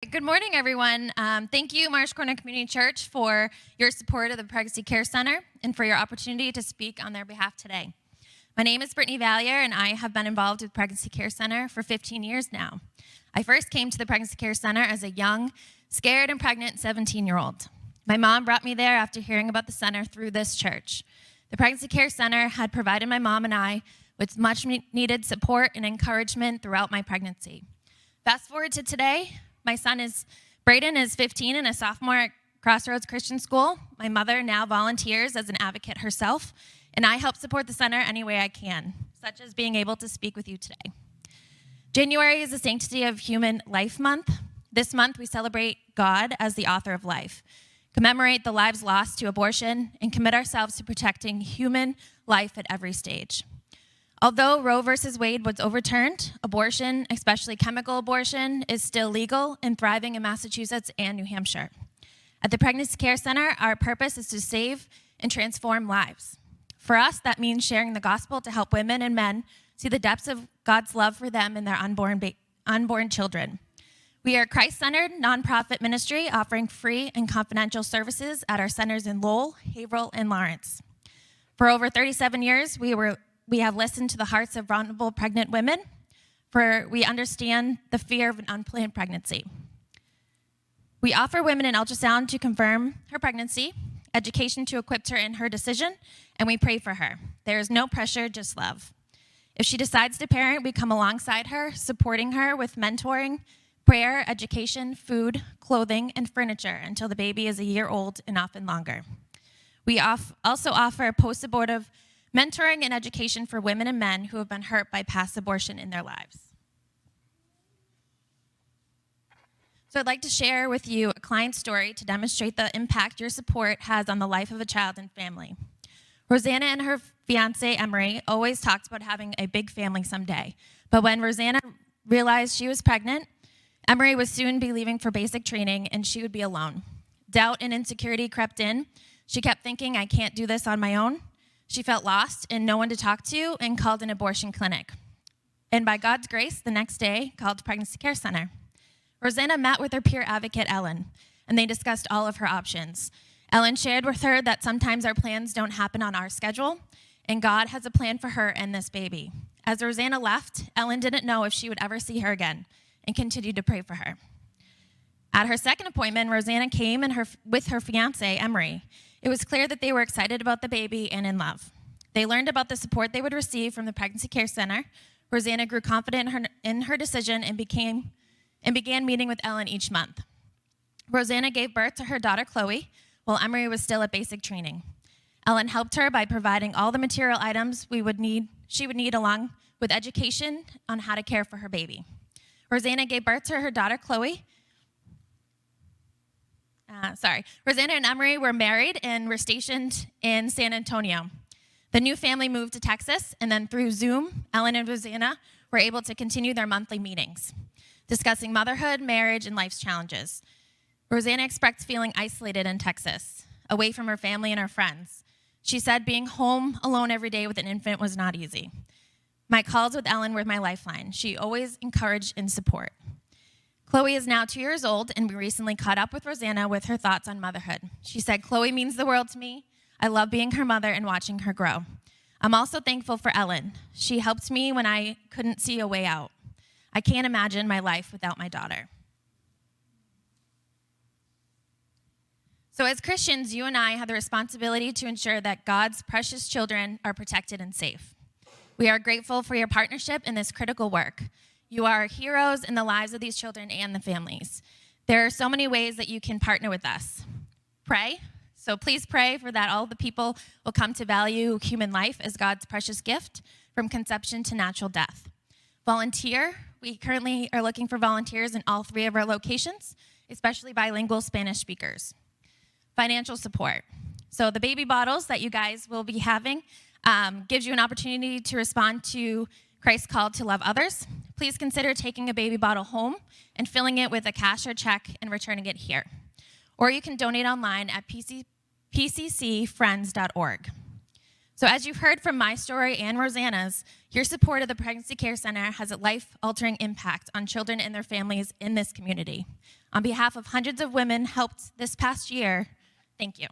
Good morning, everyone. Thank you, Marsh Corner Community Church, for your support of the Pregnancy Care Center and for your opportunity to speak on their behalf today. My name is Brittany Valliere, and I have been involved with Pregnancy Care Center for 15 years now. I first came to the Pregnancy Care Center as a young, scared, and pregnant 17-year-old. My mom brought me there after hearing about the center through this church. The Pregnancy Care Center had provided my mom and I with much needed support and encouragement throughout my pregnancy. Fast forward to today. My son Braden is 15 and a sophomore at Crossroads Christian School. My mother now volunteers as an advocate herself, and I help support the center any way I can, such as being able to speak with you today. January is the Sanctity of Human Life month. This month we celebrate God as the author of life, commemorate the lives lost to abortion, and commit ourselves to protecting human life at every stage. Although Roe v. Wade was overturned, abortion, especially chemical abortion, is still legal and thriving in Massachusetts and New Hampshire. At the Pregnancy Care Center, our purpose is to save and transform lives. For us, that means sharing the gospel to help women and men see the depths of God's love for them and their unborn children. We are a Christ-centered nonprofit ministry offering free and confidential services at our centers in Lowell, Haverhill, and Lawrence. For over 37 years, we have listened to the hearts of vulnerable pregnant women, for we understand the fear of an unplanned pregnancy. We offer women an ultrasound to confirm her pregnancy, education to equip her in her decision, and we pray for her. There is no pressure, just love. If she decides to parent, we come alongside her, supporting her with mentoring, prayer, education, food, clothing, and furniture until the baby is a year old and often longer. We also offer post-abortive mentoring and education for women and men who have been hurt by past abortion in their lives. So I'd like to share with you a client story to demonstrate the impact your support has on the life of a child and family. Rosanna and her fiance, Emery, always talked about having a big family someday. But when Rosanna realized she was pregnant, Emery would soon be leaving for basic training and she would be alone. Doubt and insecurity crept in. She kept thinking, I can't do this on my own. She felt lost and no one to talk to and called an abortion clinic. And by God's grace, the next day, called Pregnancy Care Center. Rosanna met with her peer advocate, Ellen, and they discussed all of her options. Ellen shared with her that sometimes our plans don't happen on our schedule, and God has a plan for her and this baby. As Rosanna left, Ellen didn't know if she would ever see her again and continued to pray for her. At her second appointment, Rosanna came with her fiance, Emery. It was clear that they were excited about the baby and in love. They learned about the support they would receive from the Pregnancy Care Center. Rosanna grew confident in her decision and began meeting with Ellen each month. Rosanna gave birth to her daughter, Chloe, while Emery was still at basic training. Ellen helped her by providing all the material items she would need along with education on how to care for her baby. Rosanna gave birth to her daughter, Chloe. Rosanna and Emery were married and were stationed in San Antonio. The new family moved to Texas, and then through Zoom, Ellen and Rosanna were able to continue their monthly meetings, discussing motherhood, marriage, and life's challenges. Rosanna expressed feeling isolated in Texas, away from her family and her friends. She said being home alone every day with an infant was not easy. My calls with Ellen were my lifeline. She always encouraged and support. Chloe is now 2 years old, and we recently caught up with Rosanna with her thoughts on motherhood. She said, Chloe means the world to me. I love being her mother and watching her grow. I'm also thankful for Ellen. She helped me when I couldn't see a way out. I can't imagine my life without my daughter. So as Christians, you and I have the responsibility to ensure that God's precious children are protected and safe. We are grateful for your partnership in this critical work. You are heroes in the lives of these children and the families. There are so many ways that you can partner with us. Pray. So please pray for that all the people will come to value human life as God's precious gift from conception to natural death. Volunteer. We currently are looking for volunteers in all 3 of our locations, especially bilingual Spanish speakers. Financial support. So the baby bottles that you guys will be having gives you an opportunity to respond to Christ's call to love others. Please consider taking a baby bottle home and filling it with a cash or check and returning it here. Or you can donate online at pccfriends.org. So as you've heard from my story and Rosanna's, your support of the Pregnancy Care Center has a life-altering impact on children and their families in this community. On behalf of hundreds of women helped this past year, thank you.